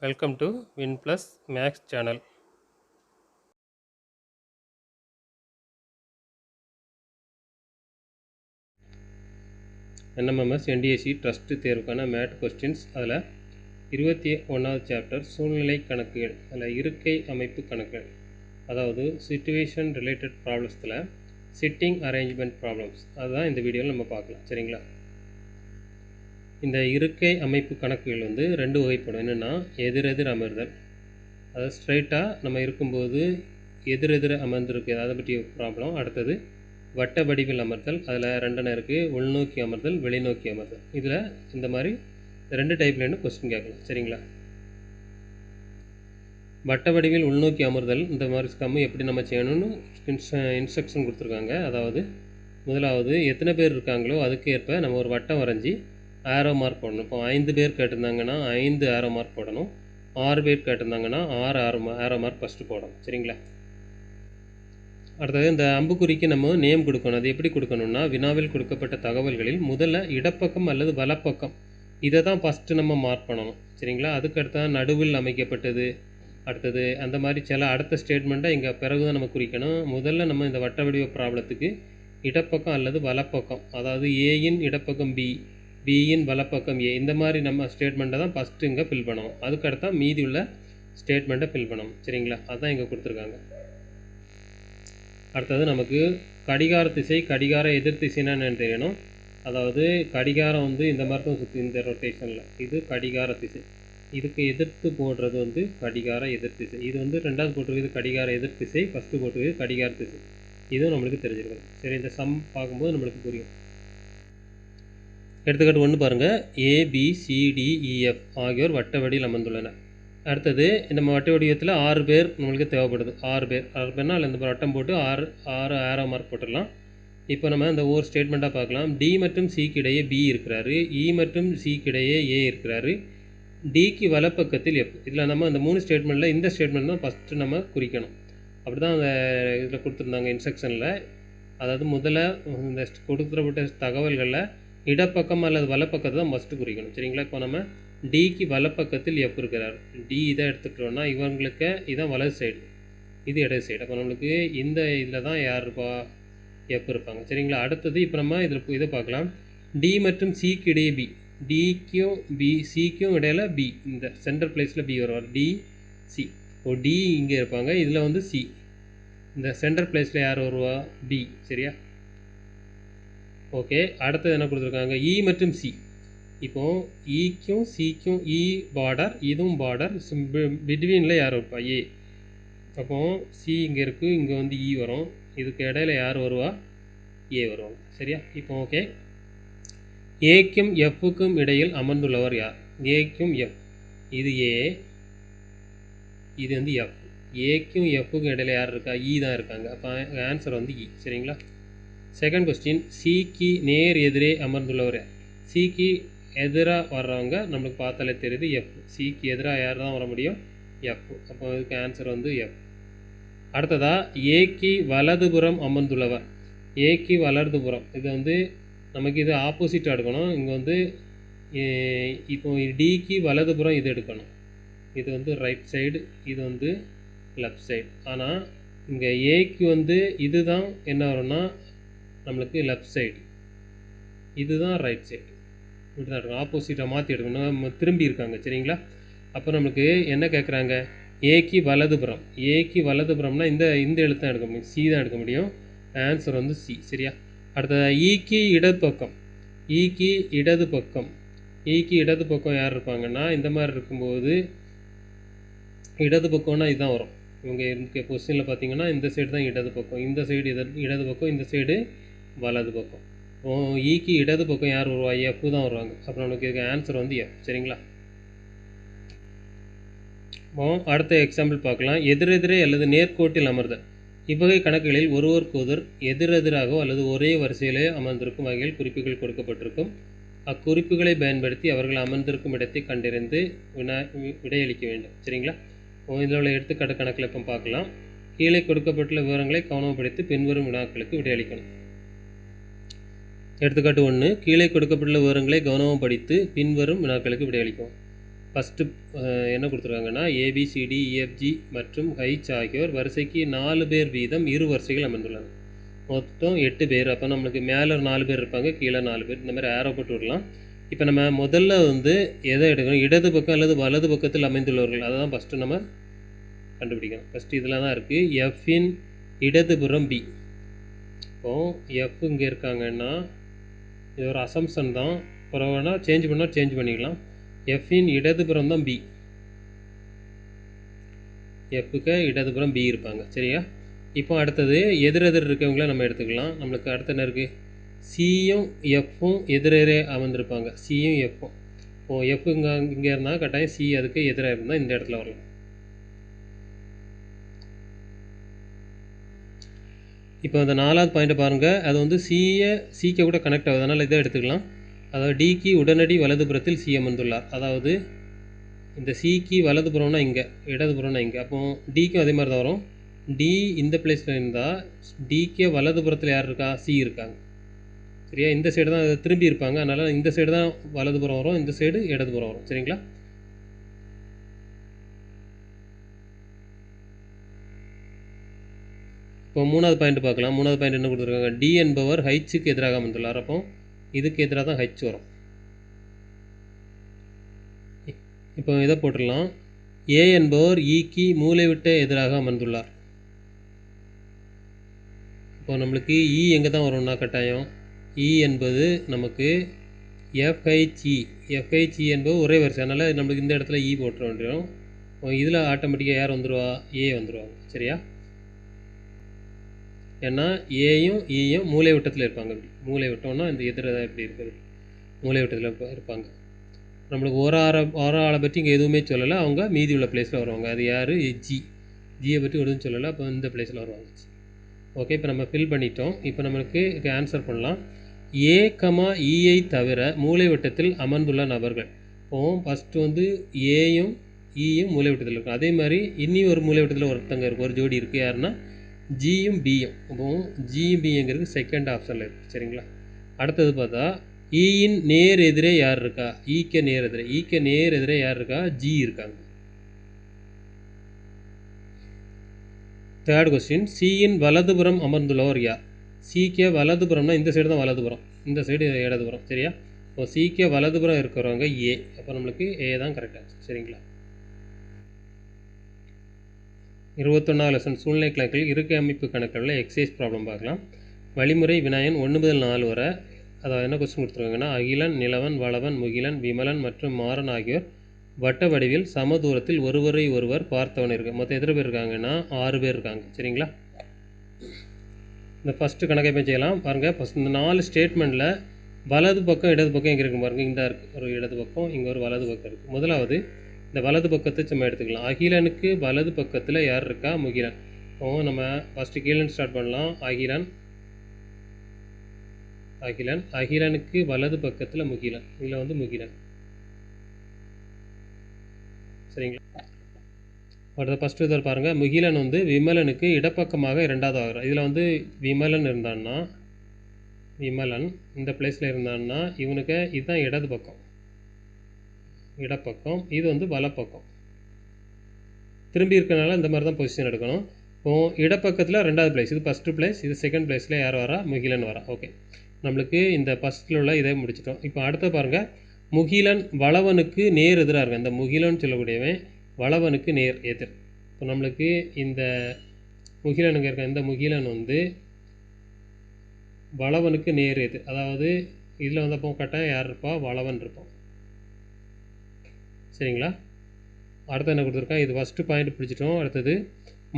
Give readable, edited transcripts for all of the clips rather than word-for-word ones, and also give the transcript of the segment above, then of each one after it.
Welcome to WinPlus Max channel. NMMS NDSC trust தேர்வுக்கான mat questions. அதில் 21வது chapter சூழ்நிலை கணக்குகள். அதில் இருக்கை அமைப்பு கணக்குகள், அதாவது சிச்சுவேஷன் ரிலேட்டட் ப்ராப்ளம்ஸில் சிட்டிங் அரேஞ்ச்மெண்ட் ப்ராப்ளம்ஸ், அதுதான் இந்த வீடியோவில் நம்ம பார்க்கலாம். சரிங்களா? இந்த இருக்கை அமைப்பு கணக்குகள் வந்து ரெண்டு வகைப்படும். என்னென்னா எதிரெதிர் அமர்தல், அதாவது ஸ்ட்ரைட்டாக நம்ம இருக்கும்போது எதிரெதிர் அமர்ந்திருக்கு, அதை பற்றிய ப்ராப்ளம். அடுத்தது வட்ட வடிவில் அமர்தல், அதில் ரெண்டெண்ணம் இருக்குது, உள்நோக்கி அமர்தல், வெளிநோக்கி அமர்தல். இதில் இந்த மாதிரி ரெண்டு டைப்லேருந்து கொஸ்டின் கேட்கலாம். சரிங்களா? வட்ட வடிவில் உள்நோக்கி அமர்தல் இந்த மாதிரி கம்மி எப்படி நம்ம செய்யணும்னு இன்ஸ்ட்ரக்ஷன் கொடுத்துருக்காங்க. அதாவது முதலாவது எத்தனை பேர் இருக்காங்களோ அதுக்கேற்ப நம்ம ஒரு வட்டம் வரைஞ்சி ஆரோ மார்க் போடணும். இப்போ 5 பேர் கேட்டிருந்தாங்கன்னா 5 ஆரோ மார்க் போடணும். 6 பேர் கேட்டிருந்தாங்கன்னா 6 ஆரோ மார்க் ஃபஸ்ட்டு போடணும். சரிங்களா? அடுத்தது இந்த அம்புக்குறிக்கு நம்ம நேம் கொடுக்கணும். அது எப்படி கொடுக்கணும்னா, வினாவில் கொடுக்கப்பட்ட தகவல்களில் முதல்ல இடப்பக்கம் அல்லது வலப்பக்கம் இதை தான் ஃபஸ்ட்டு நம்ம மார்க் பண்ணணும். சரிங்களா? அதுக்கடுத்த நடுவில் அமைக்கப்பட்டது, அடுத்தது அந்த மாதிரி சில அடுத்த ஸ்டேட்மெண்ட்டை இங்கே பிறகு தான் நம்ம குறிக்கணும். முதல்ல நம்ம இந்த வட்ட வடிவ ப்ராப்ளத்துக்கு இடப்பக்கம் அல்லது வலப்பக்கம், அதாவது ஏயின் இடப்பக்கம் பி, பியின் வலப்பக்கம் ஏ, இந்த மாதிரி நம்ம ஸ்டேட்மெண்ட்டை தான் ஃபஸ்ட்டு இங்கே ஃபில் பண்ணணும். அதுக்கடுத்தா மீதி உள்ள ஸ்டேட்மெண்ட்டை ஃபில் பண்ணணும். சரிங்களா? அதுதான் இங்கே கொடுத்துருக்காங்க. அடுத்தது நமக்கு கடிகார திசை, கடிகார எதிர் திசைனா என்னென்னு தெரியணும். அதாவது கடிகாரம் வந்து இந்த மாதிரி தான் சுற்றி, இந்த ரொட்டேஷனில் இது கடிகார திசை. இதுக்கு எதிர்த்து போடுறது வந்து கடிகார எதிர் திசை. இது வந்து ரெண்டாவது போட்டிருக்குது கடிகார எதிர் திசை, ஃபஸ்ட்டு போட்டிருக்குது கடிகார திசை. இதுவும் நம்மளுக்கு தெரிஞ்சிருக்கும். சரி, இந்த சம் பார்க்கும்போது நம்மளுக்கு புரியும். எடுத்துக்காட்டு 1 பாருங்கள். ABCDEF ஆகியோர் வட்ட வடிவில் அமர்ந்துள்ளனர். அடுத்தது நம்ம வட்ட வடிவத்தில் 6 பேர் நம்மளுக்கு தேவைப்படுது. 6 பேர்னா அதில் இந்த வட்டம் போட்டு 6 ஆரோ மார்க் போட்டுடலாம். இப்போ நம்ம இந்த ஒவ்வொரு ஸ்டேட்மெண்ட்டாக பார்க்கலாம். D மற்றும் Cக்கு இடையே B இருக்கிறாரு, E மற்றும் Cக்கு இடையே A இருக்கிறாரு, Dக்கு வலப்பக்கத்தில் F. இதில் நம்ம இந்த 3 ஸ்டேட்மெண்ட்டில் இந்த ஸ்டேட்மெண்ட் தான் ஃபஸ்ட்டு நம்ம குறிக்கணும். அப்படி தான் அந்த இதில் கொடுத்துருந்தாங்க இன்ஸ்ட்ரக்ஷனில். அதாவது முதல்ல இந்த கொடுத்துடப்பட்ட தகவல்களில் இடப்பக்கம் அல்லது வலப்பக்கத்தை தான் ஃபஸ்ட்டு குறிக்கணும். சரிங்களா? இப்போ நம்ம டிக்கு வலப்பக்கத்தில் எஃப் இருக்கிறார், டி இதை எடுத்துக்கிட்டோன்னா இவங்களுக்கு இதான் வலது சைடு, இது இடது சைடு. அப்போ நம்மளுக்கு இந்த இதில் தான் யார் இருப்பா, எஃப் இருப்பாங்க. சரிங்களா? அடுத்தது இப்போ நம்ம இதை பார்க்கலாம். டி மற்றும் சிக்கு இடையே பி, டிக்கும் பி சிக்கும் இடையில பி, இந்த சென்டர் பிளேஸில் பி வருவார், டி சி. இப்போ டி இங்கே இருப்பாங்க, இதில் வந்து சி, இந்த சென்டர் பிளேஸில் யார் வருவா, பி. சரியா? ஓகே. அடுத்தது என்ன கொடுத்துருக்காங்க, இ மற்றும் சி. இப்போது இக்கும் சிக்கும் இ பார்டர், இதுவும் பார்டர், பிட்வீனில் யார் இருப்பா, ஏ. அப்போது சி இங்கே இருக்குது, இங்கே வந்து இ வரும், இதுக்கு இடையில யார் வருவா, ஏ வருவாங்க. சரியா? இப்போ ஓகே. ஏக்கும் எஃப்க்கும் இடையில் அமர்ந்துள்ளவர் யார்? ஏக்கும் எஃப், இது ஏ, இது வந்து எஃப். ஏக்கும் எஃப்க்கும் இடையில யார் இருக்கா, இ தான் இருக்காங்க. அப்போ ஆன்சர் வந்து இ. சரிங்களா? செகண்ட் கொஸ்டின், சிக்கு நேர் எதிரே அமர்ந்துள்ளவர் யார்? சிக்கு எதிராக வர்றவங்க நம்மளுக்கு பார்த்தாலே தெரியுது எஃப். சிக்கு எதிராக யார் தான் வர முடியும், எஃப். அப்போ இதுக்கு ஆன்சர் வந்து எஃப். அடுத்ததா ஏக்கு வலதுபுறம் அமர்ந்துள்ளவர். ஏக்கு வலதுபுறம், இது வந்து நமக்கு இது ஆப்போசிட்டாக எடுக்கணும். இங்கே வந்து இப்போ டிக்கு வலதுபுறம் இது எடுக்கணும், இது வந்து ரைட் சைடு, இது வந்து லெஃப்ட் சைடு. ஆனால் இங்கே ஏக்கு வந்து இது தான் என்ன வரும்னா நம்மளுக்கு லெஃப்ட் சைடு, இதுதான் ரைட் சைடு. இப்படி தான் இருக்கும், ஆப்போசிட்டாக மாற்றி எடுக்கணும், நம்ம திரும்பி இருக்காங்க. சரிங்களா? அப்போ நம்மளுக்கு என்ன கேட்குறாங்க, ஏக்கு வலதுபுறம். ஏக்கு வலதுபுறம்னா இந்த எழுத்து தான் எடுக்க முடியும், சி தான் எடுக்க முடியும். ஆன்சர் வந்து சி. சரியா? அடுத்தது ஈக்கு இடது பக்கம். ஈக்கு இடது பக்கம், ஈக்கு இடது பக்கம் யார் இருப்பாங்கன்னா இந்த மாதிரி இருக்கும்போது இடது பக்கம்னா இதுதான் வரும். இவங்க இருக்க பொசிஷனில் பார்த்தீங்கன்னா இந்த சைடு தான் இடது பக்கம், இந்த சைடு இடது பக்கம், இந்த சைடு வலது பக்கம். ஈக்கு இடது பக்கம் யார் வருவா, எஃப் தான் வருவாங்க. அப்புறம் நமக்கு இதுக்கு ஆன்சர் வந்து எஃப். சரிங்களா? அடுத்த எக்ஸாம்பிள் பார்க்கலாம். எதிரெதிரே அல்லது நேர்கோட்டில் அமர்தல். இவ்வகை கணக்குகளில் ஒருவருக்கொருவர் எதிரெதிராகவோ அல்லது ஒரே வரிசையிலே அமர்ந்திருக்கும் வகையில் குறிப்புகள் கொடுக்கப்பட்டிருக்கும். அக்குறிப்புகளை பயன்படுத்தி அவர்கள் அமர்ந்திருக்கும் இடத்தை கண்டறிந்து விடையளிக்க வேண்டும். சரிங்களா? இதில் உள்ள எடுத்துக்காட்டு கணக்கில் இப்போ பார்க்கலாம். கீழே கொடுக்கப்பட்டுள்ள விவரங்களை கவனம் படித்து பின்வரும் வினாக்களுக்கு விடையளிக்கணும். எடுத்துக்காட்டு 1, கீழே கொடுக்கப்பட்டுள்ள விவரங்களை கவனமாக படித்து பின்வரும் வினாக்களுக்கு விடையளிக்கும். ஃபஸ்ட்டு என்ன கொடுத்துருக்காங்கன்னா ஏபிசிடி இஎஃப்ஜி மற்றும் ஹைச் ஆகியோர் வரிசைக்கு 4 பேர் வீதம் இரு வரிசைகள் அமர்ந்துள்ளனர். மொத்தம் 8 பேர். அப்போ நம்மளுக்கு மேலே 4 பேர் இருப்பாங்க, கீழே 4 பேர். இந்த மாதிரி ஆரோ போட்டு விடலாம். இப்போ நம்ம முதல்ல வந்து எதை எடுக்கணும், இடது பக்கம் அல்லது வலது பக்கத்தில் அமைந்துள்ளவர்கள், அதை தான் ஃபஸ்ட்டு நம்ம கண்டுபிடிக்கணும். ஃபஸ்ட்டு இதில் தான் இருக்குது, எஃப்பின் இடதுபுறம் பி. இப்போது எஃப் இங்கே இருக்காங்கன்னா இது ஒரு அசம்ஷன் தான், அப்புறம் வேணால் சேஞ்ச் பண்ணால் சேஞ்ச் பண்ணிக்கலாம். எஃப்பின் இடதுபுறம் தான் பி, எஃப்புக்கு இடதுபுறம் பி இருப்பாங்க. சரியா? இப்போ அடுத்தது எதிரெதிர் இருக்கவங்கள நம்ம எடுத்துக்கலாம். நம்மளுக்கு அடுத்து என்ன இருக்குது, சியும் எஃப்பும் எதிரெதிரே அமர்ந்திருப்பாங்க, சியும் எஃப்பும். இப்போது எஃப் இங்கே இருந்தால் கட்டாயம் சி அதுக்கு எதிராக இருந்தால் இந்த இடத்துல வரலாம். இப்போ அந்த 4வது பாயிண்ட்டை பாருங்கள், அது வந்து சிக்கு கூட கனெக்ட் ஆகுது, அதனால் இதை எடுத்துக்கலாம். அதாவது டிக்கு உடனடி வலதுபுறத்தில் சி அமர்ந்துள்ளார். அதாவது இந்த சிக்கு வலதுபுறம்னா இங்கே, இடதுபுறம்னா இங்கே. அப்போ டிக்கும் அதே மாதிரி தான் வரும். டி இந்த பிளேஸில் இருந்தால் டிக்கே வலதுபுறத்தில் யார் இருக்கா, சி இருக்காங்க. சரியா? இந்த சைடு தான் திரும்பி இருப்பாங்க, அதனால் இந்த சைடு தான் வலதுபுறம் வரும், இந்த சைடு இடதுபுறம் வரும். சரிங்களா? இப்போ 3வது பாயிண்ட் பார்க்கலாம். 3வது பாயிண்ட் என்ன கொடுத்துருக்காங்க, டி என்பவர் ஹைச்சுக்கு எதிராக அமர்ந்துள்ளார். அப்போ இதுக்கு எதிராக தான் ஹைச் வரும். இப்போ இதை போட்டுடலாம், ஏ என்பவர் இக்கு மூலைவிட்ட எதிராக அமர்ந்துள்ளார். இப்போ நம்மளுக்கு இ எங்கே தான் வரும்னா கட்டாயம் இ என்பது நமக்கு எஃப்ஹெச்இ, எஃப்ஹெச்இ என்பது ஒரே வரிசை, அதனால் நம்மளுக்கு இந்த இடத்துல இ போட்டுற வேண்டியும். இதில் ஆட்டோமேட்டிக்காக யார் வந்துடுவா, ஏ வந்துடுவாங்க. சரியா? ஏன்னா ஏயும் ஈயும் மூலை விட்டத்தில் இருப்பாங்க. இப்படி மூலை விட்டோம்னா இந்த எதிர எப்படி இருக்குது, மூலை விட்டத்தில் இருப்பாங்க. நம்மளுக்கு ஒரு ஆளை பற்றி இங்கே எதுவுமே சொல்லலை, அவங்க மீதி உள்ள பிளேஸில் வருவாங்க. அது யார், ஜியை பற்றி எதுவும் சொல்லலை, அப்போ இந்த பிளேஸில் வருவாங்க. ஓகே, இப்போ நம்ம ஃபில் பண்ணிட்டோம். இப்போ நம்மளுக்கு இதுக்கு ஆன்சர் பண்ணலாம். ஏ கமா இயை தவிர மூலை வட்டத்தில் அமர்ந்துள்ள நபர்கள். இப்போ ஃபஸ்ட்டு வந்து ஏயும் ஈயும் மூலை வட்டத்தில் இருக்கும். அதே மாதிரி இன்னி ஒரு மூலை வட்டத்தில் ஒருத்தங்க இருக்குது, ஒரு ஜோடி இருக்குது. யாருன்னா ஜியும் பியும். அப்போ ஜியும் பிங்கிறது செகண்ட் ஆப்ஷனில் இருக்குது. சரிங்களா? அடுத்தது பார்த்தா ஈயின் நேர் எதிரே யார் இருக்கா, ஈக்க நேர் எதிரே யார் இருக்கா, ஜி இருக்காங்க. தேர்ட் கொஸ்டின், சியின் வலதுபுறம் அமர்ந்துள்ளவர் யார். சிக்கே வலதுபுறம்னா இந்த சைடு தான் வலதுபுறம், இந்த சைடு இடதுபுறம். சரியா? இப்போ சிக்கே வலதுபுறம் இருக்கிறவங்க ஏ. அப்போ நம்மளுக்கு ஏ தான் கரெக்டாக ஆச்சு. சரிங்களா? 21வது லெசன் சூழ்நிலை கணக்கில் இருக்கை அமைப்பு கணக்கில் எக்ஸைஸ் ப்ராப்ளம் பார்க்கலாம். வழிமுறை வினாயன் 1 முதல் 4 வரை. அதாவது என்ன கொஸ்டின் கொடுத்துருக்காங்கன்னா, அகிலன், நிலவன், வளவன், முகிலன், விமலன் மற்றும் மாறன் ஆகியோர் வட்ட வடிவில் சம தூரத்தில் ஒருவரை ஒருவர் பார்த்தவன் இருக்கு. மொத்தம் எத்தனை பேர் இருக்காங்கன்னா 6 பேர் இருக்காங்க. சரிங்களா? இந்த ஃபஸ்ட்டு கணக்கை போய் செய்யலாம் பாருங்கள். ஃபஸ்ட் இந்த 4 ஸ்டேட்மெண்ட்டில் வலது பக்கம் இடது பக்கம் எங்கே இருக்குது பாருங்கள். இந்த இருக்குது ஒரு இடது பக்கம், இங்கே ஒரு வலது பக்கம் இருக்குது. முதலாவது இந்த வலது பக்கத்தை சும்மா எடுத்துக்கலாம். அகிலனுக்கு வலது பக்கத்தில் யார் இருக்கா, முகிலன். நம்ம ஃபஸ்ட்டு கீழே ஸ்டார்ட் பண்ணலாம். அகிலனுக்கு வலது பக்கத்தில் முகிலன், இதில் வந்து முகிலன். சரிங்களா? அடுத்த ஃபஸ்ட்டு இதில் பாருங்கள், முகிலன் வந்து விமலனுக்கு இடப்பக்கமாக 2வது ஆகிறார். இதில் வந்து விமலன் இருந்தான்னா, விமலன் இந்த பிளேஸில் இருந்தான்னா இவனுக்கு இதுதான் இடது பக்கம், இடப்பக்கம். இது வந்து வலப்பக்கம். திரும்பி இருக்கிறனால இந்த மாதிரி தான் பொசிஷன் எடுக்கணும். இப்போது இடப்பக்கத்தில் 2வது பிளேஸ், இது ஃபஸ்ட்டு பிளேஸ், இது செகண்ட் பிளேஸில் யார் வரா, முகிலன் வரா. ஓகே, நம்மளுக்கு இந்த ஃபஸ்ட்டில் உள்ள இதை முடிச்சிட்டோம். இப்போ அடுத்து பாருங்கள், முகிலன் வளவனுக்கு நேர் எதிராக இருக்கும். இந்த முகிலன் சொல்லக்கூடியவன் வளவனுக்கு நேர் எதிர். இப்போ நம்மளுக்கு இந்த முகிலனுங்க இருக்க, இந்த முகிலன் வந்து வளவனுக்கு நேர் எதிர். அதாவது இதில் வந்தப்போ கட்டாயம் யார் இருப்பா, வளவன் இருப்பான். சரிங்களா? அடுத்து என்ன கொடுத்துருக்கா, இது ஃபஸ்ட்டு பாயிண்ட் பிடிச்சிட்டோம். அடுத்தது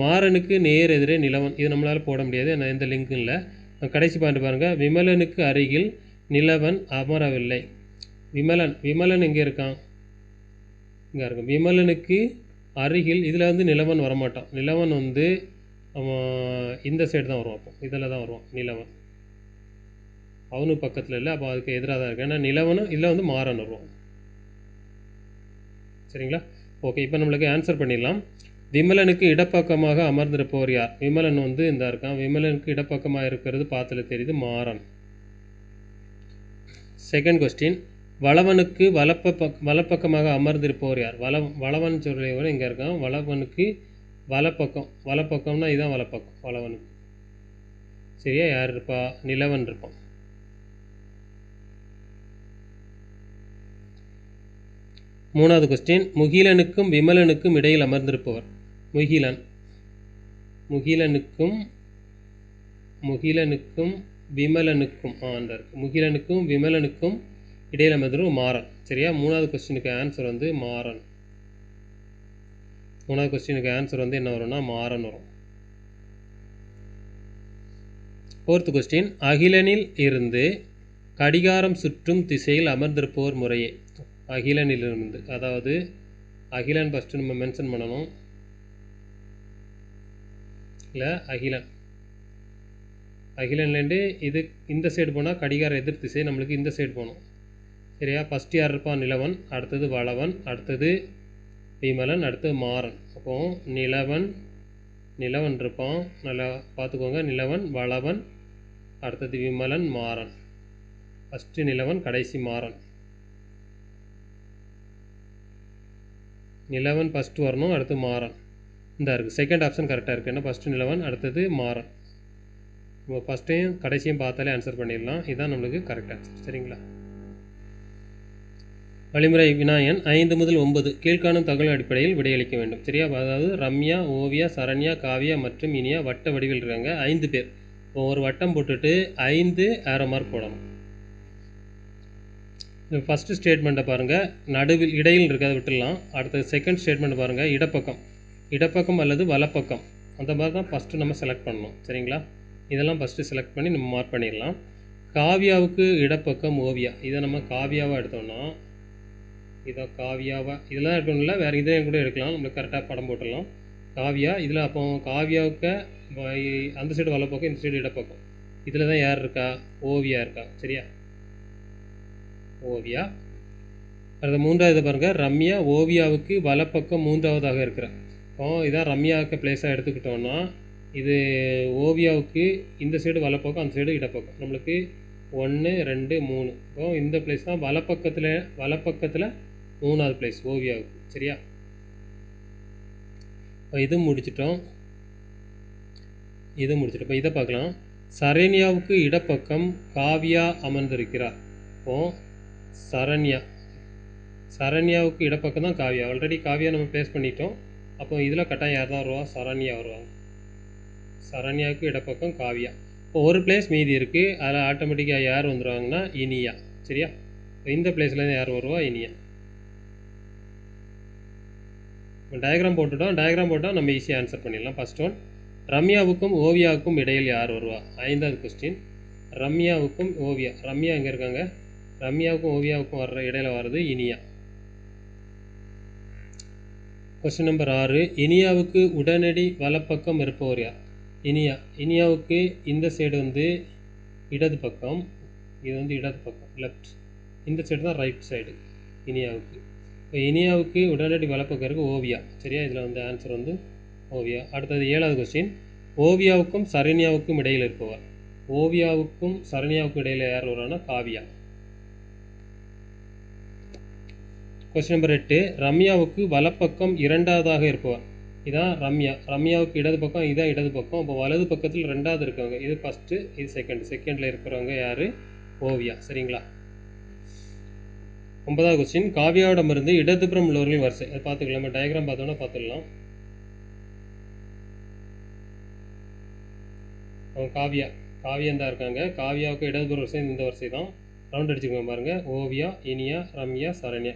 மாறனுக்கு நேர் எதிரே நிலவன். இது நம்மளால் போட முடியாது, நான் எந்த லிங்க்கும் இல்லை. கடைசி பாயிண்ட் பாருங்கள், விமலனுக்கு அருகில் நிலவன் அமரவில்லை. விமலன் எங்கே இருக்கான், இங்கே இருக்கும். விமலனுக்கு அருகில் இதில் வந்து நிலவன் வரமாட்டான். நிலவன் வந்து இந்த சைடு தான் வருவான். அப்போ இதில் தான் வருவான் நிலவன். அவனுக்கு பக்கத்தில் இல்லை, அப்போ அதுக்கு எதிராக தான் இருக்கு. ஏன்னா நிலவனும் இதில் வந்து மாறன் வருவான். சரிங்களா? ஓகே, இப்போ நம்மளுக்கு ஆன்சர் பண்ணிடலாம். விமலனுக்கு இடப்பக்கமாக அமர்ந்திருப்பவர் யார். விமலன் வந்து இந்த இருக்கான். விமலனுக்கு இடப்பக்கமாக இருக்கிறது பார்த்துல தெரியுது, மாறன். செகண்ட் கொஸ்டின், வளவனுக்கு வலப்பக்கமாக அமர்ந்திருப்பவர் யார்? வளவன் சொல்லியவர் இங்கே இருக்கான். வளவனுக்கு வலப்பக்கம், வலப்பக்கம்னா இதுதான் வலப்பக்கம் வளவனுக்கு. சரியா? யார் இருப்பா? நிலவன் இருப்பான். மூணாவது கொஸ்டின், முகிலனுக்கும் விமலனுக்கும் இடையில் அமர்ந்திருப்பவர். முகிலன். முகிலனுக்கும் விமலனுக்கும் முகிலனுக்கும் விமலனுக்கும் இடையில் அமர்ந்திருப்பவர் மாறன். சரியா? மூணாவது கொஸ்டினுக்கு ஆன்சர் வந்து மாறன். மூணாவது கொஸ்டினுக்கு ஆன்சர் வந்து என்ன வரும்னா மாறன் வரும். ஃபோர்த் கொஸ்டின், அகிலனில் இருந்து கடிகாரம் சுற்றும் திசையில் அமர்ந்திருப்பவர் முறையே. அகிலனிலிருந்து, அதாவது அகிலன் ஃபஸ்ட்டு நம்ம மென்ஷன் பண்ணணும். இல்லை, அகிலன்லேருந்து இது இந்த சைடு போனால் கடிகார எதிர் திசை, நம்மளுக்கு இந்த சைடு போகணும். சரியா? ஃபஸ்ட்டு யார் இருப்பான்? நிலவன், அடுத்தது வளவன், அடுத்தது விமலன், அடுத்தது மாறன். அப்போது நிலவன் இருப்பான். நல்லா பார்த்துக்கோங்க. நிலவன், வளவன், அடுத்தது விமலன், மாறன். ஃபஸ்ட்டு நிலவன், கடைசி மாறன். நிலவன் ஃபஸ்ட்டு வரணும், அடுத்து மாறன். இந்த இருக்குது செகண்ட் ஆப்ஷன் கரெக்டாக இருக்குது. ஏன்னா ஃபஸ்ட்டு நிலவன், அடுத்தது மாறன். நம்ம ஃபஸ்ட்டையும் கடைசியும் பார்த்தாலே ஆன்சர் பண்ணிடலாம். இதுதான் நம்மளுக்கு கரெக்ட் ஆன்சர். சரிங்களா? வழிமுறை வினாயன் 5 முதல் 9 கீழ்காணும் தகவல் அடிப்படையில் விடையளிக்க வேண்டும். சரியா? அதாவது ரம்யா, ஓவியா, சரண்யா, காவியா மற்றும் இனியா வட்ட வடிவில் இருக்காங்க. 5 பேர். இப்போ ஒரு வட்டம் போட்டுட்டு 5 ஏரோ மார்க் போடணும். ஃபஸ்ட்டு ஸ்டேட்மெண்ட்டை பாருங்கள், நடுவில் இடையில் இருக்கிறத விட்டுடலாம். அடுத்தது செகண்ட் ஸ்டேட்மெண்ட் பாருங்கள், இடப்பக்கம் அல்லது வலப்பக்கம், அந்த மாதிரி தான் ஃபஸ்ட்டு நம்ம செலக்ட் பண்ணணும். சரிங்களா? இதெல்லாம் ஃபஸ்ட்டு செலக்ட் பண்ணி நம்ம மார்க் பண்ணிடலாம். காவியாவுக்கு இடப்பக்கம் ஓவியா, இதை நம்ம காவியாவாக எடுத்தோம்னா இதை காவியாவாக இதெல்லாம் எடுக்கணும்ல, வேறு இதையும் கூட எடுக்கலாம். நம்மளுக்கு கரெக்டாக படம் போட்டுடலாம். காவியா இதில் அப்போ காவியாவுக்கு அந்த சைடு வலப்பக்கம், இந்த சைடு இடப்பக்கம். இதில் தான் யார் இருக்கா? ஓவியா இருக்கா. சரியா? ஓவியா. அடுத்த மூன்றாவது பாருங்கள், ரம்யா ஓவியாவுக்கு வலப்பக்கம் மூன்றாவதாக இருக்கிறார். இப்போ இதான் ரம்யாவுக்கு பிளேஸாக எடுத்துக்கிட்டோன்னா, இது ஓவியாவுக்கு இந்த சைடு வலப்பக்கம், அந்த சைடு இடப்பக்கம். நம்மளுக்கு 1 2 3. இப்போ இந்த பிளேஸ் தான் வலப்பக்கத்தில் 3வது பிளேஸ் ஓவியாவுக்கு. சரியா? இப்போ இது முடிச்சிட்டோம். இப்போ இதை பார்க்கலாம். சரண்யாவுக்கு இடப்பக்கம் காவியா அமர்ந்திருக்கிறார். இப்போது சரண்யாவுக்கு இடப்பக்கம் தான் காவியா. ஆல்ரெடி காவியா நம்ம பிளேஸ் பண்ணிட்டோம். அப்போ இதில் கட்டாயம் யார் தான் வருவா? சரண்யா வருவாங்க. சரண்யாவுக்கு இடப்பக்கம் காவியா. இப்போ ஒரு பிளேஸ் மீதி இருக்குது, அதில் ஆட்டோமேட்டிக்காக யார் வந்துடுவாங்கன்னா இனியா. சரியா? இப்போ இந்த பிளேஸ்லேருந்து யார் வருவா? இனியா. டயக்ராம் போட்டுட்டோம். டயக்ராம் போட்டால் நம்ம ஈஸியாக ஆன்சர் பண்ணிடலாம். ஃபஸ்ட் ஒன், ரம்யாவுக்கும் ஓவியாவுக்கும் இடையில் யார் வருவா? 5வது கொஸ்டின், ரம்யாவுக்கும் ஓவியா. ரம்யா எங்கே இருக்காங்க? ரம்யாவுக்கும் ஓவியாவுக்கும் இடையில வர்றது இனியா. கொஸ்டின் நம்பர் 6, இனியாவுக்கு உடனடி வலப்பக்கம் இருப்பவர் யார்? இனியாவுக்கு இந்த சைடு வந்து இடது பக்கம், இது வந்து இடது பக்கம் லெஃப்ட், இந்த சைடு தான் ரைட் சைடு இனியாவுக்கு. இப்போ இனியாவுக்கு உடனடி வலப்பக்கம் இருக்குது ஓவியா. சரியா? இதில் வந்து ஆன்சர் வந்து ஓவியா. அடுத்தது 7வது கொஸ்டின், ஓவியாவுக்கும் சரண்யாவுக்கும் இடையில் இருப்பவர். ஓவியாவுக்கும் சரண்யாவுக்கும் இடையில் யார் வருவான்னா காவியா. கொஸ்டின் நம்பர் 8, ரம்யாவுக்கு வலப்பக்கம் 2வதாக இருப்பவர். இதான் ரம்யாவுக்கு இடது பக்கம், இதுதான் இடது பக்கம். இப்போ வலது பக்கத்தில் 2வது இருக்கவங்க, இது ஃபஸ்ட்டு, இது செகண்டில் இருக்கிறவங்க யார்? ஓவியா. சரிங்களா? 9வது கொஸ்டின், காவியாவிடமிருந்து இடதுபுறம் உள்ளவர்களின் வரிசை. அதை பார்த்துக்கலாம். நம்ம டயக்ராம் பார்த்தோம்னா பார்த்துக்கலாம். காவியம் தான் இருக்காங்க. காவியாவுக்கு இடதுபுற வரிசை இந்த வரிசை தான். ரவுண்ட் அடிச்சுக்கோங்க பாருங்கள். ஓவியா, இனியா, ரம்யா, சரண்யா.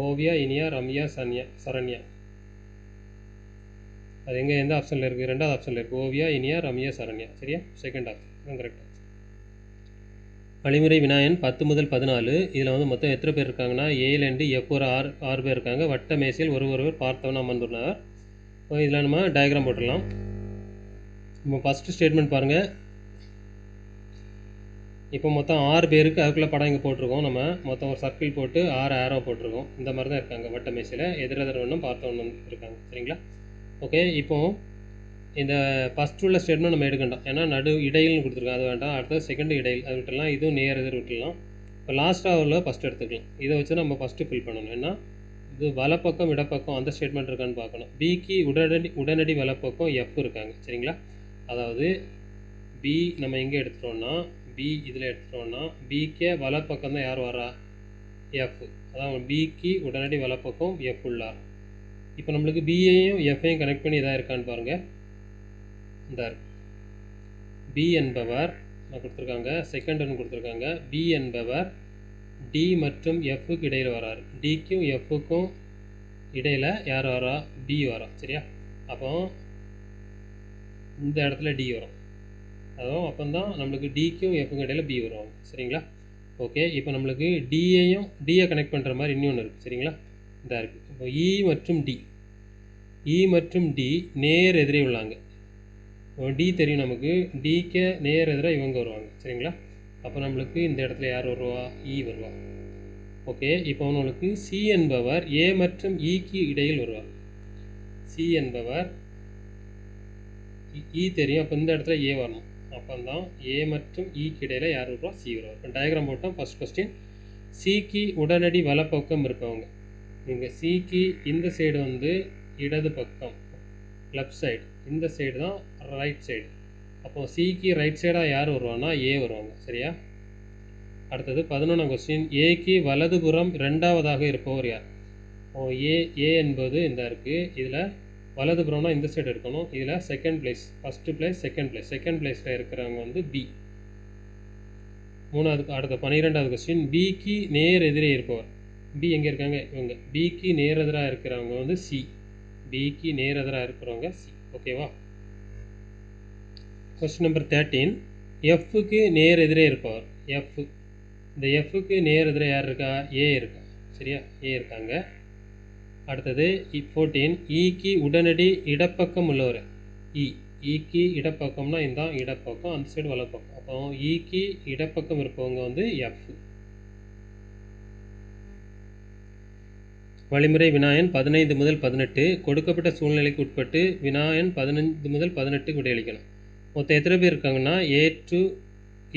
ஓவியா, இனியா, ரம்யா, சரண்யா. அது எங்கே எந்த ஆப்ஷனில் இருக்குது? 2வது ஆப்ஷனில் இருக்குது. ஓவியா, இனியா, ரம்யா, சரண்யா. சரியா? செகண்ட் ஆப்ஷன் தான் கரெக்ட். வழிமுறை வினாயன் 10 முதல் 14. இதில் வந்து மொத்தம் எத்தனை பேர் இருக்காங்கன்னா, ஏலேருந்து எஃப் ஒரு 6 பேர் இருக்காங்க. வட்ட மேசையில் ஒருவர் பார்த்தவன் அமர்ந்துள்ளார். இதில் நம்ம டயக்ராம் போட்டுடலாம். இப்போ ஃபஸ்ட்டு ஸ்டேட்மெண்ட் பாருங்கள். இப்போ மொத்தம் 6 பேருக்கு அதுக்குள்ளே படம் இங்கே போட்டிருக்கோம். நம்ம மொத்தம் ஒரு சர்க்கிள் போட்டு 6 ஏரோ போட்டிருக்கோம். இந்த மாதிரி தான் இருக்காங்க. வட்ட மேசையில் எதிரெதிர் ஒன்றும் பார்த்தவன் இருக்காங்க. சரிங்களா? ஓகே. இப்போது இந்த ஃபஸ்ட் உள்ள ஸ்டேட்மெண்ட் நம்ம எடுக்கண்டாம். ஏன்னா இடையில்னு கொடுத்துருக்கோம், அது வேண்டாம். அடுத்தது செகண்ட் இடையில், அது விட்டுடலாம். இதுவும் நேர் எதிர் விட்டுடலாம். இப்போ லாஸ்ட்டாக உள்ள ஃபஸ்ட்டு எடுத்துக்கலாம். இதை வச்சு நம்ம ஃபஸ்ட்டு ஃபில் பண்ணணும். ஏன்னா இது வலப்பக்கம் இடப்பக்கம் அந்த ஸ்டேட்மெண்ட் இருக்கான்னு பார்க்கணும். பிக்கு உடனடி வலப்பக்கம் எஃப் இருக்காங்க. சரிங்களா? அதாவது பி நம்ம எங்கே எடுத்துட்டோம்னா பி இதில் எடுத்துட்டோம்னா பிக்கே வலப்பக்கம் தான் யார் வரா? எஃப். அதான் பிக்கு உடனடி வலப்பக்கம் எஃப் உள்ளார். இப்போ நம்மளுக்கு பியையும் எஃப்ஐயும் கனெக்ட் பண்ணி இதாக இருக்கான்னு பாருங்கள். இந்த பி என்பவர் கொடுத்துருக்காங்க, செகண்ட் ஒன்று கொடுத்துருக்காங்க. பி என்பவர் டி மற்றும் எஃப்க்கு இடையில் வராரு. டிக்கும் எஃப்க்கும் இடையில் யார் வரா? பி வரா. சரியா? அப்போ இந்த இடத்துல டி வரும். அதுவும் அப்போ தான் நம்மளுக்கு டிக்கும் எஃப்க்கும் இடையில் பி வருவாங்க. சரிங்களா? ஓகே. இப்போ நம்மளுக்கு டியை கனெக்ட் பண்ணுற மாதிரி இன்னொன்று இருக்குது. சரிங்களா? இந்த இருக்குது. இப்போ இ மற்றும் டி நேர் எதிரே உள்ளாங்க. டி தெரியும் நமக்கு, டிக்கு நேர் எதிராக இவங்க வருவாங்க. சரிங்களா? அப்போ நம்மளுக்கு இந்த இடத்துல யார் வருவா? இ வருவா. ஓகே. இப்போ நம்மளுக்கு சி என்பவர் ஏ மற்றும் இக்கு இடையில் வருவார். சி என்பவர் இ தெரியும், அப்போ இந்த இடத்துல ஏ வரணும். அப்போ தான் ஏ மற்றும் இக்கு இடையில் யார் வருவா? சி வருவார். இப்போ டயக்ராம் போட்டோம். ஃபர்ஸ்ட் கொஸ்டின், சிக்கு உடனடி வலப்பக்கம் இருப்பவங்க. இங்கே சிக்கு இந்த சைடு வந்து இடது பக்கம் லெஃப்ட் சைடு, இந்த சைடு தான் ரைட் சைடு. அப்போ சிக்கு ரைட் சைடாக யார் வருவாங்கன்னா ஏ வருவாங்க. சரியா? அடுத்தது 11ஆம் கொஸ்டின், ஏக்கு வலதுபுறம் இரண்டாவதாக இருப்பவர் யார்? ஏ என்பது இந்த இருக்குது. இதில் வலதுபுறம்னா இந்த சைடு இருக்கணும். இதில் second place, first place, second பிளேஸில் இருக்கிறவங்க வந்து பி. அடுத்த 12ஆவது கொஸ்டின், பிக்கு நேர் எதிரே இருப்பவர். பி எங்கே இருக்காங்க? இவங்க. பிக்கு நேர் எதிராக இருக்கிறவங்க வந்து சி. பிக்கு நேர் எதிராக இருக்கிறவங்க சி. ஓகேவா? கொஸ்டின் நம்பர் 13, எஃப்க்கு நேர் எதிரே இருப்பவர். எஃப். இந்த எஃப்க்கு நேர் எதிரே யார் இருக்கா? ஏ இருக்கா. சரியா? ஏ இருக்காங்க. அடுத்தது 14, இக்கு உடனடி இடப்பக்கம் உள்ளவர். இக்கு இடப்பக்கம்னா இந்த இடப்பக்கம், அந்த சைடு வலப்பக்கம். அப்போ இக்கு இடப்பக்கம் இருப்பவங்க வந்து எஃப். வழிமுறை வினாயன் 15 முதல் 18. கொடுக்கப்பட்ட சூழ்நிலைக்கு உட்பட்டு வினாயன் 15 முதல் 18 விடையளிக்கணும். மொத்தம் எத்தனை பேர் இருக்காங்கன்னா ஏ டு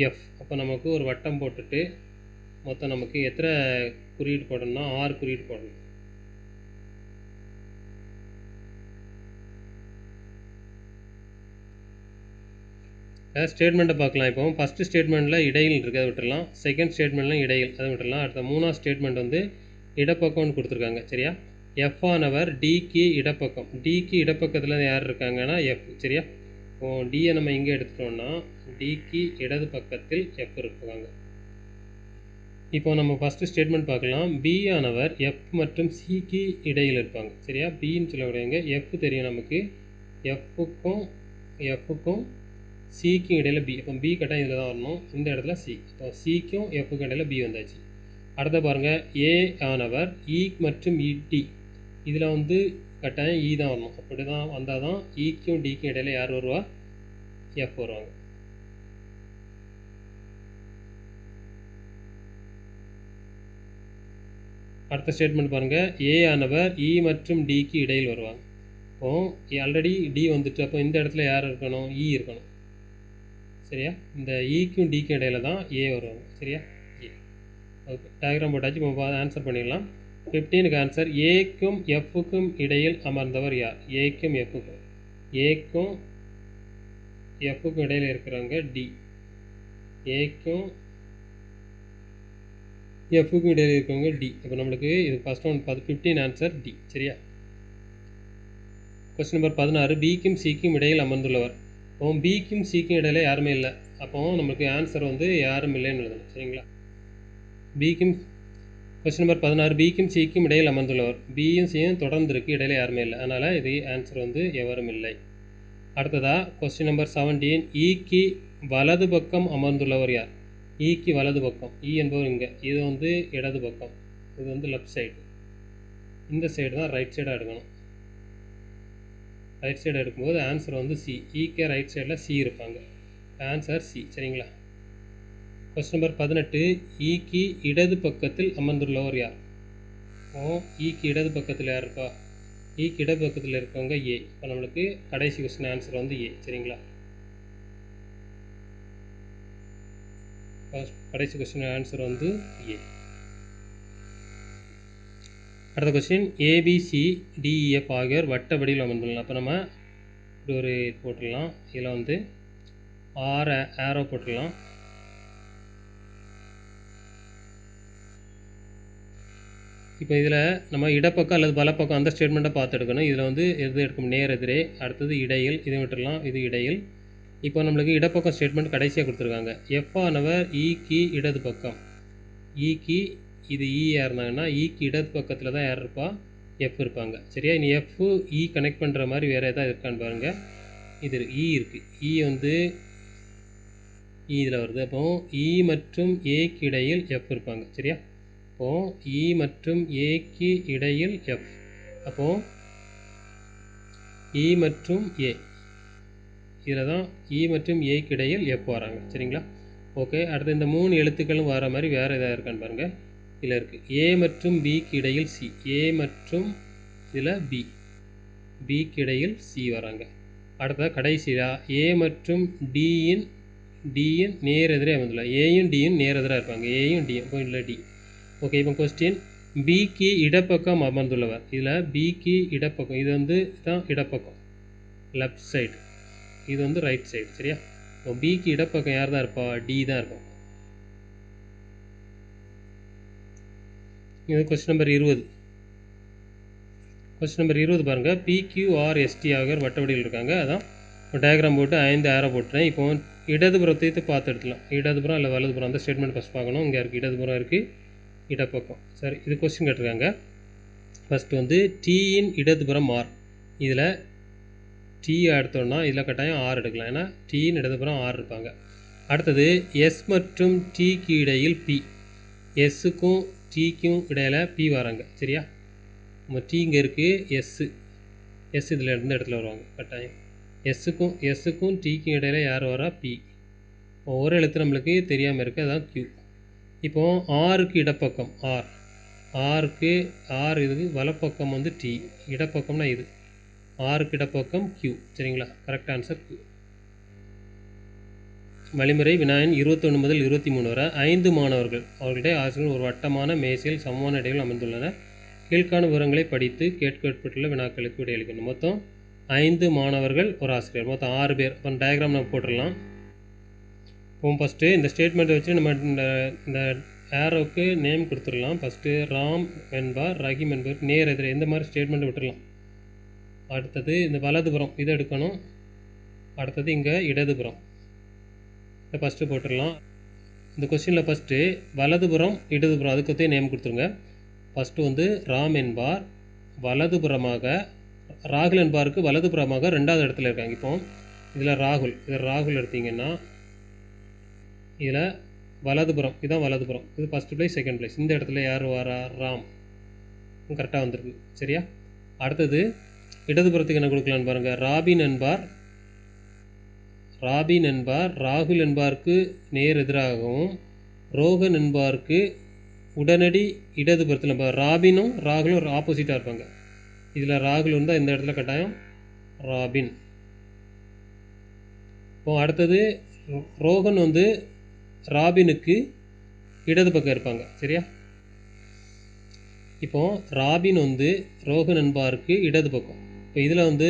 எஃப். அப்போ நமக்கு ஒரு வட்டம் போட்டுட்டு மொத்தம் நமக்கு எத்தனை குறியீடு போடணும்னா 6 குறியீடு போடணும். ஸ்டேட்மெண்ட்டை பார்க்கலாம். இப்போ ஃபஸ்ட்டு ஸ்டேட்மெண்ட்டில் இடையில் இருக்குது, அதை விட்டுடலாம். செகண்ட் ஸ்டேட்மெண்ட்டில் இடையில், அதை விட்டுடலாம். அடுத்த 3ஆவது ஸ்டேட்மெண்ட் வந்து இடப்பக்கம்னு கொடுத்துருக்காங்க. சரியா? எஃப் ஆனவர் டிக்கு இடப்பக்கம். டிக்கு இடப்பக்கத்தில் யார் இருக்காங்கன்னா எஃப். சரியா? இப்போ டியை நம்ம இங்கே எடுத்துட்டோம்னா டிக்கு இடது பக்கத்தில் எஃப் இருக்காங்க. இப்போ நம்ம ஃபஸ்ட்டு ஸ்டேட்மெண்ட் பார்க்கலாம். பி ஆனவர் எஃப் மற்றும் சிக்கு இடையில் இருப்பாங்க. சரியா? பின்னு சொல்லக்கூடியவங்க எஃப் தெரியும் நமக்கு, எஃப்க்கும் சிக்கும் இடையில் பி. இப்போ பி கட்டாயம் இதில் தான் வரணும், இந்த இடத்துல சி. இப்போ சிக்கும் எஃப்க்கும் இடையில் பி வந்தாச்சு. அடுத்த பாருங்கள், ஏ ஆனவர் இ மற்றும் டி. இதில் வந்து கட்டாயம் இ தான் வரணும். அப்படி தான் வந்தால் தான் இக்கும் டிக்கும் இடையில் யார் வருவா? எஃப் வருவாங்க. அடுத்த ஸ்டேட்மெண்ட் பாருங்கள், ஏ ஆனவர் இ மற்றும் டிக்கு இடையில் வருவாங்க. இப்போது ஆல்ரெடி டி வந்துட்டு, அப்போ இந்த இடத்துல யார் இருக்கணும்? இ இருக்கணும். சரியா? இந்த இக்கும் டிக்கும் இடையில தான் ஏ வருவாங்க. சரியா? ஏ. ஓகே. டயக்ராம் போட்டாச்சு. இப்போ ஆன்சர் பண்ணிடலாம். 15க்கு ஆன்சர், ஏக்கும் எஃப்க்கும் இடையில் அமர்ந்தவர் யார்? ஏக்கும் எஃப்க்கும் இடையில் இருக்கிறவங்க டி. ஏக்கும் எஃப்க்கும் இடையில் இருக்கிறவங்க டி. இப்போ நம்மளுக்கு இது ஃபஸ்ட் ஒன் 15 ஆன்சர் டி. சரியா? கொஸ்டின் நம்பர் 16, பிக்கும் சிக்கும் இடையில் அமர்ந்துள்ளவர். இப்போ பிக்கும் சிக்கும் இடையில யாருமே இல்லை. அப்போ நம்மளுக்கு ஆன்சர் வந்து யாரும் இல்லைன்னு எழுதணும். சரிங்களா? கொஸ்டின் நம்பர் 16, பிக்கும் சிக்கும் இடையில் அமர்ந்துள்ளவர். பியும் சியும் தொடர்ந்து இருக்குது, இடையில யாருமே இல்லை. அதனால் இது ஆன்சர் வந்து எவரும் இல்லை. அடுத்ததா கொஸ்டின் நம்பர் 17, இக்கு வலது பக்கம் அமர்ந்துள்ளவர் யார்? இக்கு வலது பக்கம். இ என்பவர் இங்கே, இது வந்து இடது பக்கம், இது வந்து லெஃப்ட் சைடு. இந்த சைடு தான் ரைட் சைடாக எடுக்கணும். ரைட் சைடு எடுக்கும்போது ஆன்சர் வந்து சி. இக்கே ரைட் சைடில் சி இருப்பாங்க. Answer C. சரிங்களா? கொஸ்டின் நம்பர் 18, இக்கு இடது பக்கத்தில் அமர்ந்துள்ளவர் யார்? இக்கு இடது பக்கத்தில் யார் இருப்பா? இக்கு இடது பக்கத்தில் இருக்கவங்க ஏ. இப்போ நம்மளுக்கு கடைசி கொஸ்டின் ஆன்சர் வந்து ஏ. சரிங்களா? கடைசி கொஸ்டின் ஆன்சர் வந்து ஏ. அடுத்த கொஸ்டின் ABCDEF ஆகியோர் வட்ட வடிவில் அமர்ந்துள்ளன. அப்போ நம்ம இப்படி ஒரு போட்டுடலாம். இதில் வந்து 6 ஆரோ போட்டுடலாம். இப்போ இதில் நம்ம இடப்பக்கம் அல்லது வலப்பக்கம் அந்த ஸ்டேட்மெண்ட்டை பார்த்து எடுக்கணும். இதில் வந்து எது எடுக்கணும், நேர் எதிரே, அடுத்தது இடையில், இது விட்டுடலாம், இது இடையில். இப்போ நம்மளுக்கு இடப்பக்கம் ஸ்டேட்மெண்ட் கடைசியாக கொடுத்துருக்காங்க. எஃப் ஆனவர் ஈக்கு இடது பக்கம், ஈக்கு இது ஈயாக இருந்தாங்கன்னா ஈக்கு இடது பக்கத்தில் தான் யார் இருப்பா, எஃப் இருப்பாங்க. சரியா? இனி எஃப் இ கனெக்ட் பண்ணுற மாதிரி வேறு எதாவது இருக்கான்னு பாருங்கள். இது இ இருக்குது. இ வந்து இதில் வருது. அப்போ இ மற்றும் ஏக்கு இடையில் எஃப் இருப்பாங்க. சரியா? அப்போது இ மற்றும் ஏக்கு இடையில் எஃப். அப்போது இ மற்றும் ஏ, இதில் தான் இ மற்றும் ஏக்கு இடையில் எஃப் வராங்க. சரிங்களா? ஓகே. அடுத்து இந்த 3 எழுத்துக்களும் வர மாதிரி வேறு எதாவது இருக்கான்னு பாருங்கள். இதில் இருக்குது ஏ மற்றும் பிக்கு இடையில் சி, ஏ மற்றும் இதில் பிக்கு இடையில் சி வராங்க. அடுத்த கடைசியாக ஏ மற்றும் டியின் நேர் எதிரே அமர்ந்துள்ள, ஏயும் டியும் நேர் எதிராக இருப்பாங்க, ஏயும் டியும். இப்போ இல்லை டி. ஓகே. இப்போ கொஸ்டின் பிக்கு இடப்பக்கம் அமர்ந்துள்ளவர். இதில் பிக்கு இடப்பக்கம், இது வந்து தான் இடப்பக்கம், லெஃப்ட் சைடு, இது வந்து ரைட் சைடு. சரியா? இப்போ பிக்கு இடப்பக்கம் யார் தான் இருப்பா, டி தான் இருப்பாங்க. இது கொஸ்டின் நம்பர் 20. கொஸ்டின் நம்பர் 20 பாருங்கள். PQRST ஆகியோர் வட்ட வடிவில் இருக்காங்க. அதான் டயக்ராம் போட்டு 5 ஆரோ போட்டுறேன். இப்போ இடதுபுறத்தை பார்த்து எடுத்துக்கலாம். இடதுபுறம் இல்லை வலதுபுறம், அந்த ஸ்டேட்மெண்ட் ஃபஸ்ட் பார்க்கணும். இங்கே இருக்குது இடதுபுறம் இருக்குது, இடப்பக்கம். சரி, இது கொஸ்டின் கேட்டிருக்காங்க. ஃபஸ்ட்டு வந்து டீயின் இடதுபுறம் ஆர். இதில் டி எடுத்தோன்னா இதில் கட்டாயம் ஆர் எடுக்கலாம், ஏன்னா டீயின் இடதுபுறம் ஆர் இருப்பாங்க. அடுத்தது எஸ் மற்றும் டிக்கு இடையில் பி, எஸ்ஸுக்கும் டிக்கும் இடையில் பி வராங்க. சரியா? நம்ம டி இங்கே இருக்குது, எஸ் இதில் இருந்த இடத்துல வருவாங்க கட்டாயம். எஸ்ஸுக்கும் டிக்கும் இடையில் யார் வரா, பி. ஒரு எழுத்து நம்மளுக்கு தெரியாமல் இருக்குது, அதான் கியூ. இப்போது ஆருக்கு இடப்பக்கம் ஆருக்கு இதுக்கு வலப்பக்கம் வந்து டி, இடப்பக்கம்னா இது, ஆருக்கு இடப்பக்கம் கியூ. சரிங்களா? Correct answer Q. வழிமுறை வினாயன் 21 முதல் 23 வரை 5 மாணவர்கள் அவர்களுடைய ஆசிரியர்கள் ஒரு வட்டமான மேசையில் சமமான இடையில் அமர்ந்துள்ளனர். கீழ்காணும் விவரங்களை படித்து கேட்கப்பட்டுள்ள வினாக்களுக்கு விடையளிக்கணும். மொத்தம் 5 மாணவர்கள் ஒரு ஆசிரியர், மொத்தம் 6 பேர். இப்போ டயக்ராம் நம்ம போட்டுடலாம். இப்போ ஃபஸ்ட்டு இந்த ஸ்டேட்மெண்ட்டை வச்சு நம்ம இந்த ஏரோவுக்கு நேம் கொடுத்துடலாம். ஃபஸ்ட்டு ராம் என்பார், ரஹீம் என்பவர் நேர் எதிரே, இந்த மாதிரி ஸ்டேட்மெண்ட் விட்டுடலாம். அடுத்தது இந்த வலதுபுறம் இதை எடுக்கணும். அடுத்தது இங்கே இடதுபுறம் இதை ஃபஸ்ட்டு போட்டுடலாம். இந்த கொஸ்டினில் ஃபஸ்ட்டு வலதுபுறம் இடதுபுறம் அதுக்கு நேம் கொடுத்துருங்க. ஃபஸ்ட்டு வந்து ராம் என்பார் வலதுபுறமாக, ராகுல் என்பாருக்கு வலதுபுறமாக 2வது இடத்துல இருக்காங்க. இப்போ இதில் ராகுல் எடுத்திங்கன்னா இதில் வலதுபுறம், இதுதான் வலதுபுறம், இது ஃபஸ்ட்டு ப்ளேஸ், செகண்ட் ப்ளேஸ். இந்த இடத்துல யார் வரா, ராம். கரெக்டாக வந்திருக்கு. சரியா? அடுத்தது இடதுபுறத்துக்கு என்ன கொடுக்கலான்னு பாருங்கள். ராபின் என்பார் ராகுல் என்பாருக்கு நேர் எதிராகவும், ரோஹன் என்பாருக்கு உடனடி இடதுபுறத்தில். ராபினும் ராகுலும் ஆப்போசிட்டாக இருப்பாங்க. இதில் ராகுல் இருந்தால் இந்த இடத்துல கட்டாயம் ராபின். இப்போ அடுத்தது ரோஹன் வந்து ராபினுக்கு இடது பக்கம் இருப்பாங்க. சரியா? இப்போ ராபின் வந்து ரோஹன் என்பாருக்கு இடது பக்கம். இப்போ இதில் வந்து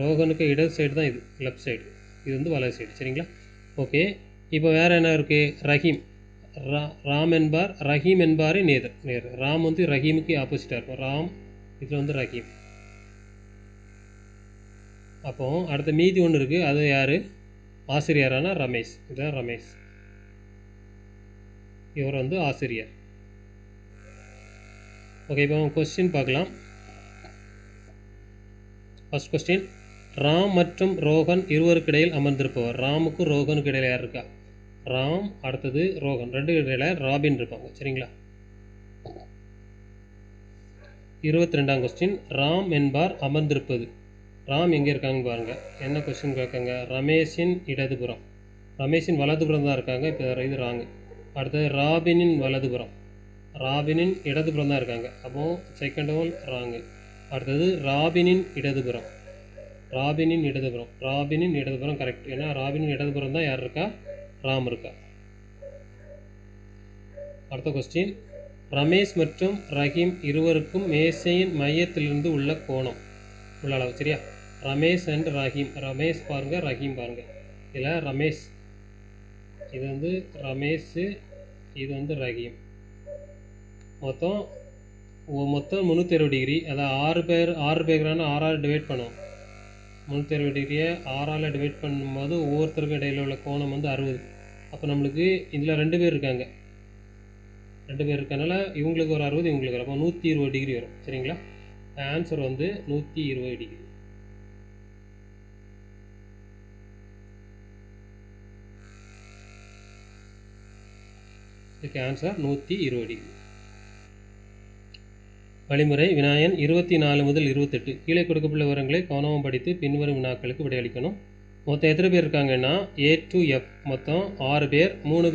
ரோஹனுக்கு இடது சைடு தான், இது லெஃப்ட் சைடு, இது வந்து வலது சைடு. சரிங்களா? ஓகே. இப்போ வேறு என்ன இருக்குது, ரஹீம். ராம் என்பார் ரஹீம் என்பாரே நேர். ராம் வந்து ரஹீமுக்கு ஆப்போசிட்டாக இருக்கும். ராம் இதில் வந்து ரஹீம். அப்போது அடுத்த மீதி ஒன்று இருக்குது, அது யார், ஆசிரியரான ரமேஷ். இதுதான் ரமேஷ், இவர் வந்து ஆசிரியர். ஓகே. இப்போ கொஸ்டின் பார்க்கலாம். ஃபர்ஸ்ட் கொஸ்டின், ராம் மற்றும் ரோஹன் இருவருக்கு இடையில் அமர்ந்திருப்பவர். ராமுக்கும் ரோஹனுக்கு இடையில் யார் இருக்கா, ராம், அடுத்தது ரோஹன், 2 இடையில ராபின் இருப்பாங்க. சரிங்களா? 22ஆம் கொஸ்டின், ராம் என்பார் அமர்ந்திருப்பது. ராம் எங்கே இருக்காங்கன்னு பாருங்கள். என்ன கொஸ்டின் கேட்காங்க, ரமேஷின் இடதுபுறம், ரமேஷின் வலதுபுறம் தான் இருக்காங்க. இப்போ இது ராங்கு. அடுத்தது ராபினின் வலதுபுறம், ராபினின் இடதுபுறம் தான் இருக்காங்க. அப்போது செகண்ட் ஹோல் ராங்கு. அடுத்தது ராபினின் இடதுபுறம், ராபினின் இடதுபுறம் கரெக்ட். ஏன்னா ராபினின் இடதுபுறம் தான் யார் இருக்கா, ராம் இருக்கா. அடுத்த கொஸ்டின், ரமேஷ் மற்றும் ரஹீம் இருவருக்கும் மேசையின் மையத்திலிருந்து உள்ள கோணம் உள்ள அளவு. சரியா, ரமேஷ் அண்ட் ரஹீம், ரமேஷ் பாருங்க, ரஹீம் பாருங்க. இதில் ரமேஷ், இது வந்து ரமேஷ், இது வந்து ரஹீம். மொத்தம் 360 டிகிரி. அதான் 6 பேருக்கான 6 டிவைட் பண்ணுவோம். 360 டிகிரியை 6ஆல் டிவைட் பண்ணும்போது ஒவ்வொருத்தருக்கும் இடையில உள்ள கோணம் வந்து 60. அப்போ நம்மளுக்கு இதில் 2 பேர் இருக்காங்க, 2 பேர் இருக்கனால இவங்களுக்கு ஒரு 60, இவங்களுக்கு ஒரு, அப்போ 120 டிகிரி வரும். சரிங்களா, ஆன்சர் வந்து 120 டிகிரி. இதுக்கு ஆன்சர் 120 டிகிரி. வழிமுறை வினாயன் 24 முதல் 28. கீழே கொடுக்கப்பட்ட விவரங்களை கவனமாக படித்து பின்வரும் வினாக்களுக்கு விடையளிக்கணும். மொத்தம் எத்தனை பேர் இருக்காங்கன்னா A to F மொத்தம் 6 பேர், 3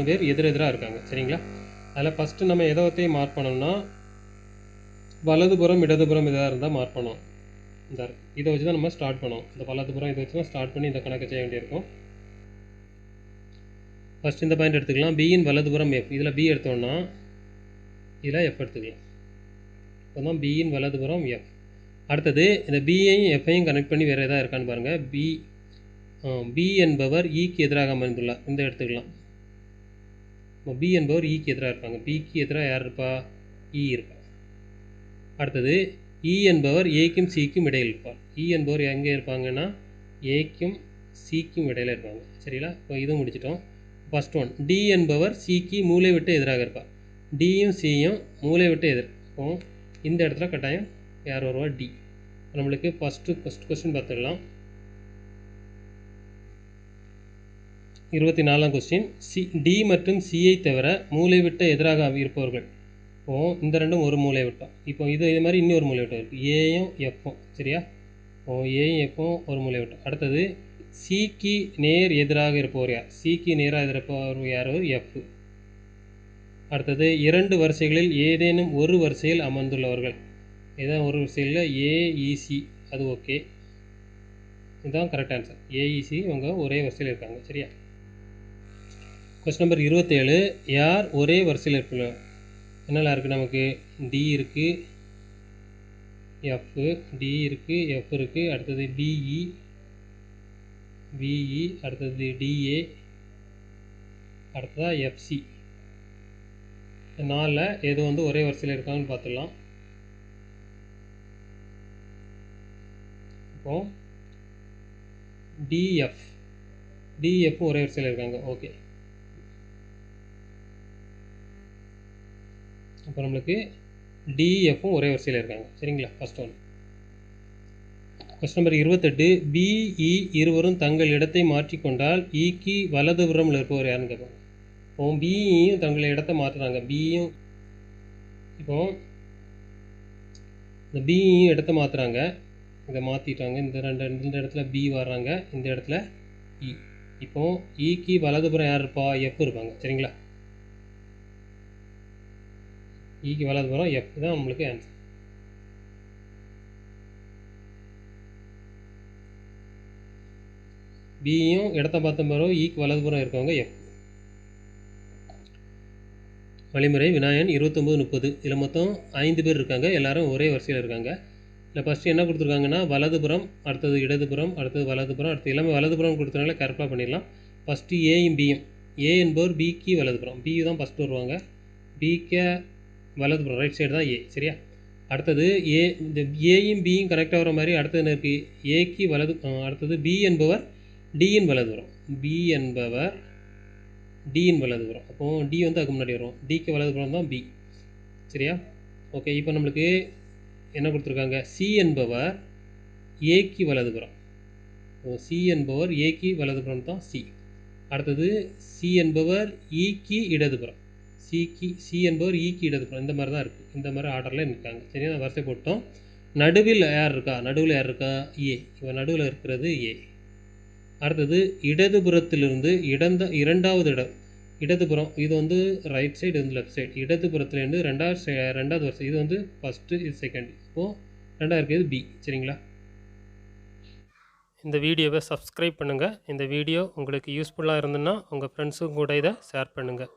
பேர் எதிரெதிராக இருக்காங்க. சரிங்களா, அதில் ஃபஸ்ட்டு நம்ம எதை மார்க் பண்ணோம்னா வலதுபுறம் இடதுபுறம் எதாக இருந்தால் மார்க் பண்ணோம். இந்த இதை வச்சு தான் நம்ம ஸ்டார்ட் பண்ணோம். இந்த வலதுபுறம் இதை வச்சு தான் ஸ்டார்ட் பண்ணி இந்த கணக்கு செய்ய வேண்டியிருக்கும். ஃபஸ்ட் இந்த பாயிண்ட் எடுத்துக்கலாம். பியின் வலதுபுறம் F, இதில் B எடுத்தோம்னா இதில் F எடுத்துக்கலாம். இப்போ தான் பியின் வலதுபுறம் F. அடுத்தது இந்த பியையும் எஃப்ஐயும் கனெக்ட் பண்ணி வேறு எதாவது இருக்கான்னு பாருங்கள். பி என்பவர் ஈக்கு எதிராக அமைந்துள்ளார், இந்த எடுத்துக்கலாம். பி என்பவர் ஈக்கு எதிராக இருப்பாங்க, பிக்கு எதிராக யார் இருப்பா, இ இருப்பா. அடுத்தது இ என்பவர் ஏக்கும் சிக்கும் இடையில் இருப்பார். இ என்பவர் எங்கே இருப்பாங்கன்னா ஏக்கும் சிக்கும் இடையில் இருப்பாங்க. சரிங்களா, இப்போ இதுவும் முடிச்சிட்டோம். ஃபர்ஸ்ட் ஒன், டி என்பவர் சிக்கு மூளை விட்டு எதிராக இருப்பார். டியும் சியும் மூளை விட்டு எதிர். இப்போ இந்த இடத்துல கட்டாயம் யார் வருவா, டி. நம்மளுக்கு ஃபஸ்ட் கொஸ்டின் பார்த்துடலாம். 24ஆம் கொஸ்டின், டி மற்றும் சியை தவிர மூளை விட்டு எதிராக இருப்பவர்கள். இப்போது இந்த ரெண்டும் ஒரு மூளை விட்டோம். இப்போ இது மாதிரி இன்னொரு மூளை விட்டம் இருக்குது, ஏயும் எஃப்பும். சரியா, ஏயும் எஃப்பும் ஒரு மூளை விட்டோம். அடுத்தது சிக்கு நேர் எதிராக இருப்பவர் யார், சிக்கு நேராக இருப்பவர் யார், எஃப். அடுத்தது 2 வரிசைகளில் ஏதேனும் ஒரு வரிசையில் அமர்ந்துள்ளவர்கள். இதுதான் ஒரு வரிசையில் ஏஇசி, அது ஓகே, இதுதான் கரெக்ட் ஆன்சர். ஏஇசி இவங்க ஒரே வரிசையில் இருக்காங்க. சரியா, கொஸ்டின் நம்பர் 27, யார் ஒரே வரிசையில் இருப்பாங்க. என்னெல்லாம் இருக்குது நமக்கு, டி இருக்குது, எஃப், டி இருக்குது, எஃப் இருக்குது. அடுத்தது பிஇ, அடுத்தது டிஏ, அடுத்ததாக எஃப்சி. இந்த 4ல் எது வந்து ஒரே வரிசையில் இருக்காங்கன்னு பார்த்துடலாம். இப்போ டிஎஃப் ஒரே வரிசையில் இருக்காங்க. ஓகே, அப்போ நம்மளுக்கு டிஎஃப்பும் ஒரே வரிசையில் இருக்காங்க. சரிங்களா, first one. Question number 28, B E இருவரும் தங்கள் இடத்தை மாற்றிக்கொண்டால் இக்கு வலதுபுறம் இருப்பவர் யாருன்னு கேட்பாங்க. இப்போ பிஇயும் தங்கள் இடத்தை மாற்றுறாங்க, பியும் இப்போ இந்த பிஇயும் இடத்தை மாற்றுறாங்க, இதை மாற்றிட்டாங்க. இந்த இடத்துல பி வர்றாங்க, இந்த இடத்துல இ. இப்போ இக்கு வலதுபுறம் யார் இருப்பா, எஃப் இருப்பாங்க. சரிங்களா, இக்கு வலதுபுறம் எஃப் தான் நம்மளுக்கு ஆன்சர். பியும் இடத்தை பார்த்த பிறகு இக்கு வலதுபுறம் இருக்கவங்க எஃப். வழிமுறை வினாயன் 29-30. இதில் மொத்தம் 5 பேர் இருக்காங்க, எல்லாரும் ஒரே வரிசையில் இருக்காங்க. இல்லை ஃபஸ்ட்டு என்ன கொடுத்துருக்காங்கன்னா வலதுபுறம், அடுத்தது இடதுபுறம், அடுத்தது வலதுபுறம், அடுத்து எல்லாமே வலதுபுறம் கொடுத்தனால கரெக்டாக பண்ணிடலாம். ஃபஸ்ட்டு ஏயும் பியும், ஏ என்பவர் பிக்கு வலதுபுறம், பி தான் ஃபஸ்ட்டு வருவாங்க, பிக்கு வலதுபுறம் ரைட் சைடு தான் ஏ. சரியா, அடுத்தது ஏ, இந்த ஏயும் பியும் கரெக்டாக வர மாதிரி அடுத்தது என்ன இருக்குது, ஏக்கு வலது. அடுத்தது பி என்பவர் டியின் வலதுபுறம், பி என்பவர் டியின் வலதுபுறம். அப்போது டி வந்து அதுக்கு முன்னாடி வரும், டிக்கு வலதுபுறம் தான் பி. சரியா, ஓகே. இப்போ நம்மளுக்கு என்ன கொடுத்துருக்காங்க, சி என்பவர் ஏக்கு வலதுபுறம், சி என்பவர் ஏக்கு வலதுபுறம் தான் சி. அடுத்தது சி என்பவர் ஈக்கு இடதுபுறம், சி என்பவர் ஈக்கு இடதுபுறம். இந்த மாதிரி தான் இருக்குது, இந்த மாதிரி ஆர்டரில் இருக்காங்க. சரியா, வரிசை போட்டோம். நடுவில் யார் இருக்கா, ஏ. இப்போ நடுவில் இருக்கிறது ஏ. அடுத்தது இடதுபுறத்திலிருந்து இரண்டாவது இடதுபுறம், இது வந்து ரைட் சைடு, இது வந்து லெஃப்ட் சைடு. இடதுபுறத்துலேருந்து ரெண்டாவது வரிசை, இது வந்து ஃபஸ்ட்டு, இது செகண்ட். இப்போது ரெண்டாவது இருக்கிறது பி. சரிங்களா, இந்த வீடியோவை சப்ஸ்கிரைப் பண்ணுங்கள். இந்த வீடியோ உங்களுக்கு யூஸ்ஃபுல்லாக இருந்ததுன்னா உங்கள் ஃப்ரெண்ட்ஸும் கூட இதை ஷேர் பண்ணுங்கள்.